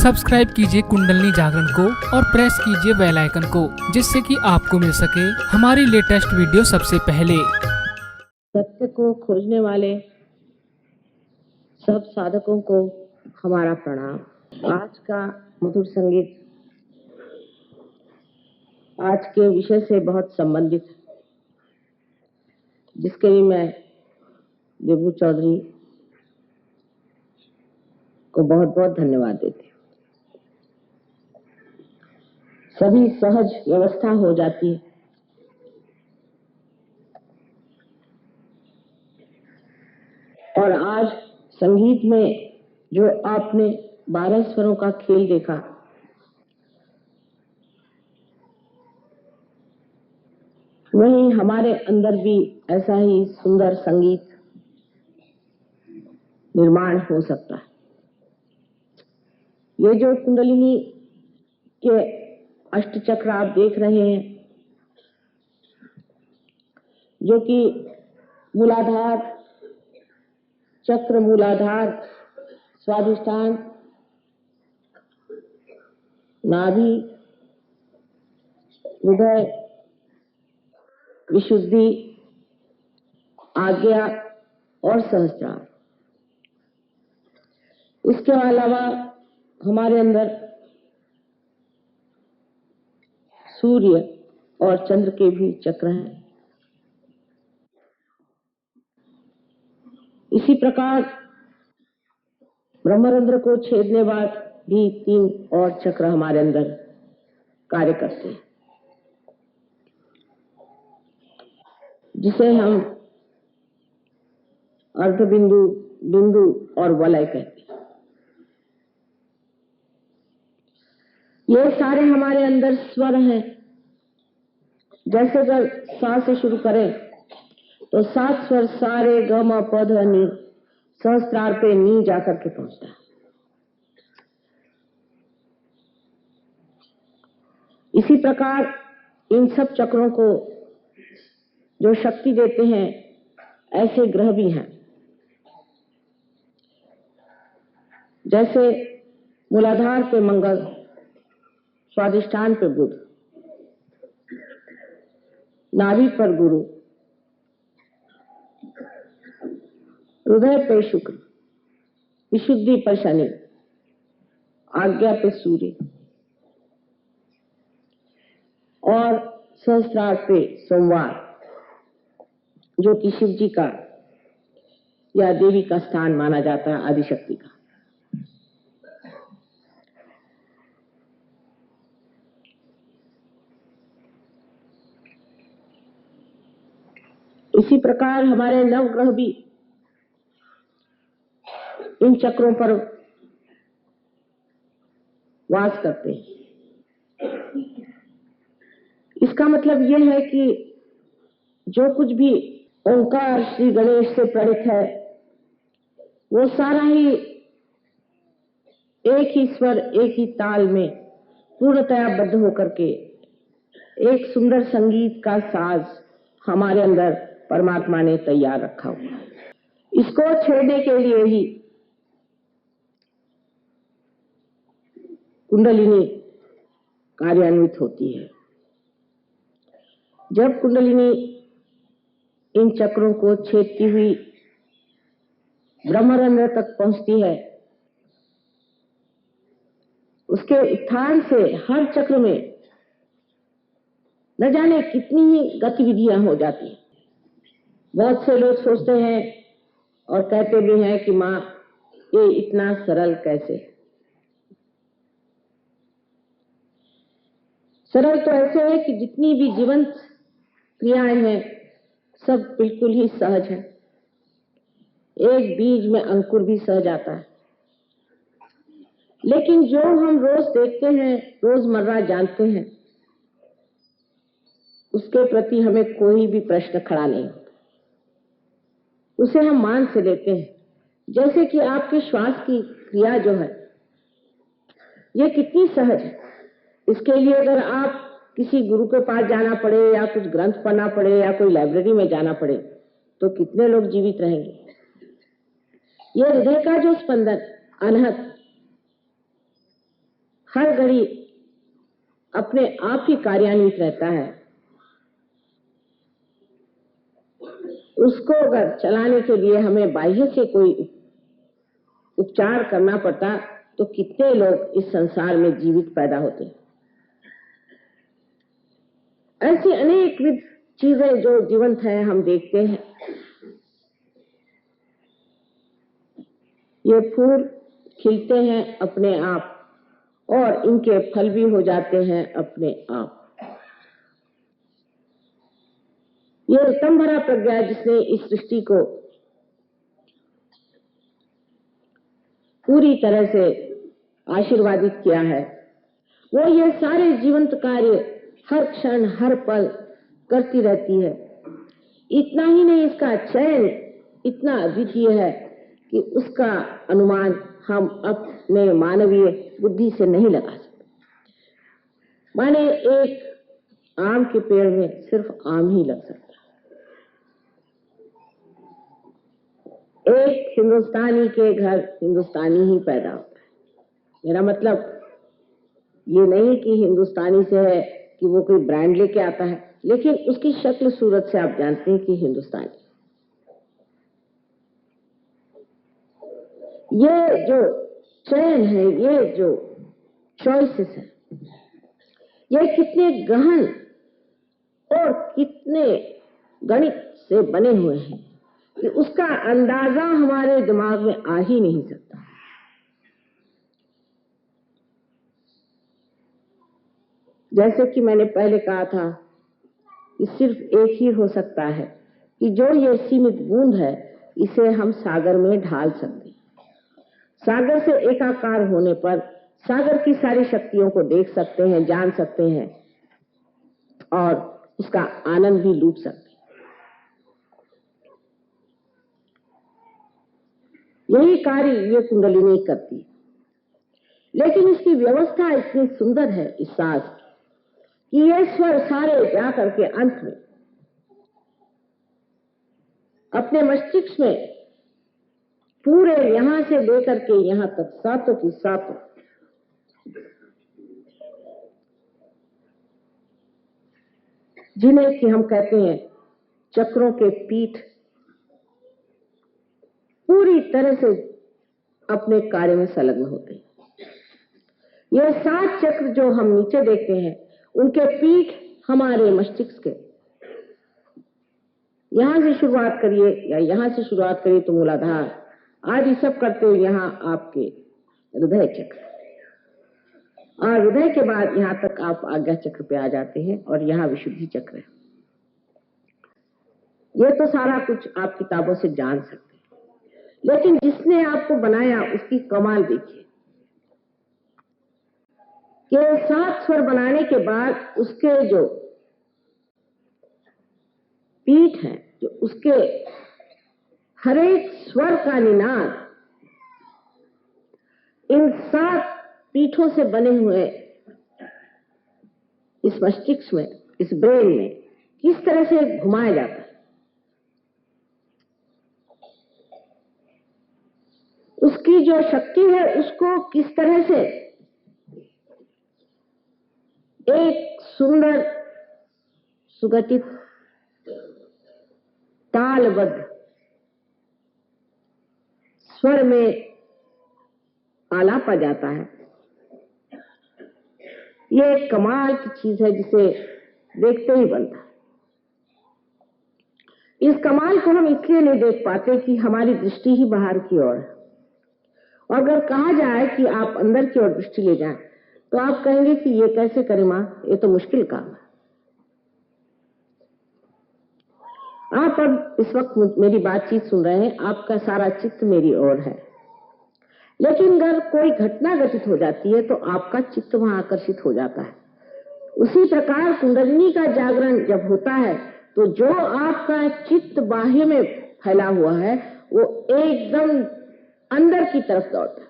Subscribe कीजिए कुंडलिनी जागरण को और प्रेस कीजिए बेल आइकन को, जिससे कि आपको मिल सके हमारी लेटेस्ट वीडियो सबसे पहले। सत्य को खोजने वाले सब साधकों को हमारा प्रणाम। आज का मधुर संगीत आज के विषय से बहुत संबंधित है, जिसके लिए मैं देबू चौधरी को बहुत बहुत धन्यवाद देती हूँ। सभी सहज व्यवस्था हो जाती है। और आज संगीत में जो आपने 12 स्वरों का खेल देखा, वही हमारे अंदर भी ऐसा ही सुंदर संगीत निर्माण हो सकता है। ये जो कुंडलिनी के अष्टचक्र आप देख रहे हैं, जो कि मूलाधार चक्र, मूलाधार, स्वाधिष्ठान, नाभि, हृदय, विशुद्धि, आज्ञा और सहस्त्रार। इसके अलावा हमारे अंदर सूर्य और चंद्र के भी चक्र हैं। इसी प्रकार ब्रह्मरंध्र को छेदने बाद भी 3 और चक्र हमारे अंदर कार्य करते हैं, जिसे हम अर्धबिंदु, बिंदु और वलय कहते हैं। ये सारे हमारे अंदर स्वर हैं। जैसे अगर सा से शुरू करें तो 7 स्वर सारे ग म प ध नि, सहस्त्रार पे नी जाकर के पहुंचता है। इसी प्रकार इन सब चक्रों को जो शक्ति देते हैं, ऐसे ग्रह भी हैं। जैसे मूलाधार पे मंगल, स्वाधिष्ठान पे बुध, नाभि पर गुरु, हृदय पे शुक्र, विशुद्धि पर शनि, आज्ञा पे सूर्य और सहस्त्रार पे सोमवार, जो कि शिव जी का या देवी का स्थान माना जाता है, आदिशक्ति का। इसी प्रकार हमारे नवग्रह भी इन चक्रों पर वास करते हैं। इसका मतलब यह है कि जो कुछ भी ओंकार श्री गणेश से प्रणीत है, वो सारा ही एक ही स्वर, एक ही ताल में पूर्णतया बद्ध होकर के एक सुंदर संगीत का साज हमारे अंदर परमात्मा ने तैयार रखा हुआ है। इसको छेड़ने के लिए ही कुंडलिनी कार्यान्वित होती है। जब कुंडलिनी इन चक्रों को छेदती हुई ब्रह्मरंध्र तक पहुंचती है, उसके स्थान से हर चक्र में न जाने कितनी ही गतिविधियां हो जाती हैं। बहुत से लोग सोचते हैं और कहते भी हैं कि माँ, ये इतना सरल कैसे? सरल तो ऐसे है कि जितनी भी जीवंत क्रियाएं हैं, सब बिल्कुल ही सहज है। एक बीज में अंकुर भी सहज आता है। लेकिन जो हम रोज देखते हैं, रोजमर्रा जानते हैं, उसके प्रति हमें कोई भी प्रश्न खड़ा नहीं होता। उसे हम मान से लेते हैं। जैसे कि आपके श्वास की क्रिया जो है, ये कितनी सहज है। इसके लिए अगर आप किसी गुरु के पास जाना पड़े या कुछ ग्रंथ पढ़ना पड़े या कोई लाइब्रेरी में जाना पड़े, तो कितने लोग जीवित रहेंगे। ये हृदय का जो स्पंदन अनहद, हर घड़ी अपने आप ही कार्यान्वित रहता है, उसको अगर चलाने के लिए हमें बाह्य से कोई उपचार करना पड़ता तो कितने लोग इस संसार में जीवित पैदा होते। ऐसी अनेक विध चीजें जो जीवंत है हम देखते हैं। ये फूल खिलते हैं अपने आप और इनके फल भी हो जाते हैं अपने आप। ये ऋतंभरा प्रज्ञा जिसने इस सृष्टि को पूरी तरह से आशीर्वादित किया है, वो ये सारे जीवंत कार्य हर क्षण हर पल करती रहती है। इतना ही नहीं, इसका चयन इतना अद्वितीय है कि उसका अनुमान हम अपने मानवीय बुद्धि से नहीं लगा सकते। माने एक आम के पेड़ में सिर्फ आम ही लग सकता है। एक हिंदुस्तानी के घर हिंदुस्तानी ही पैदा होता है। मेरा मतलब ये नहीं कि हिंदुस्तानी से है कि वो कोई ब्रांड लेके आता है, लेकिन उसकी शक्ल सूरत से आप जानते हैं कि हिंदुस्तानी। ये जो चयन है, ये जो चॉइसेस है, ये कितने गहन और कितने गणित से बने हुए हैं कि उसका अंदाजा हमारे दिमाग में आ ही नहीं सकता। जैसे कि मैंने पहले कहा था कि सिर्फ एक ही हो सकता है कि जो ये सीमित बूंद है इसे हम सागर में ढाल सकते हैं। सागर से एकाकार होने पर सागर की सारी शक्तियों को देख सकते हैं, जान सकते हैं और उसका आनंद भी लूट सकते हैं। यही कार्य ये कुंडलिनी करती है, लेकिन इसकी व्यवस्था इतनी सुंदर है इस सांस की कि ये स्वर सारे जाकर के अंत में अपने मस्तिष्क में पूरे यहां से लेकर के यहां तक सातों की सातों जिन्हें कि हम कहते हैं चक्रों के पीठ, पूरी तरह से अपने कार्य में संलग्न होते हैं। ये 7 चक्र जो हम नीचे देखते हैं उनके पीठ हमारे मस्तिष्क के, यहां से शुरुआत करिए या यहां से शुरुआत करिए तो मूलाधार आदि सब करते हुए यहां आपके हृदय चक्र, और हृदय के बाद यहां तक आप आज्ञा चक्र पे आ जाते हैं और यहां विशुद्धि चक्र है। ये तो सारा कुछ आप किताबों से जान सकते हैं, लेकिन जिसने आपको बनाया उसकी कमाल देखिए कि 7 स्वर बनाने के बाद उसके जो पीठ है, जो उसके हर एक स्वर का निनाद इन 7 पीठों से बने हुए इस मस्तिष्क में, इस ब्रेन में किस तरह से घुमाया जाता है, उसकी जो शक्ति है उसको किस तरह से एक सुंदर सुगठित तालबद्ध स्वर में आलापा जाता है। ये एक कमाल की चीज है जिसे देखते ही बनता है। इस कमाल को हम इसलिए नहीं देख पाते कि हमारी दृष्टि ही बाहर की ओर है, और अगर कहा जाए कि आप अंदर की ओर दृष्टि ले जाएं तो आप कहेंगे कि ये कैसे करें मां, ये तो मुश्किल काम है। आप अब इस वक्त मेरी बातचीत सुन रहे हैं, आपका सारा चित्त मेरी ओर है, लेकिन अगर कोई घटना घटित हो जाती है तो आपका चित्त वहां आकर्षित हो जाता है। उसी प्रकार कुंडलिनी का जागरण जब होता है तो जो आपका चित्त बाह्य में फैला हुआ है वो एकदम अंदर की तरफ दौड़ता है।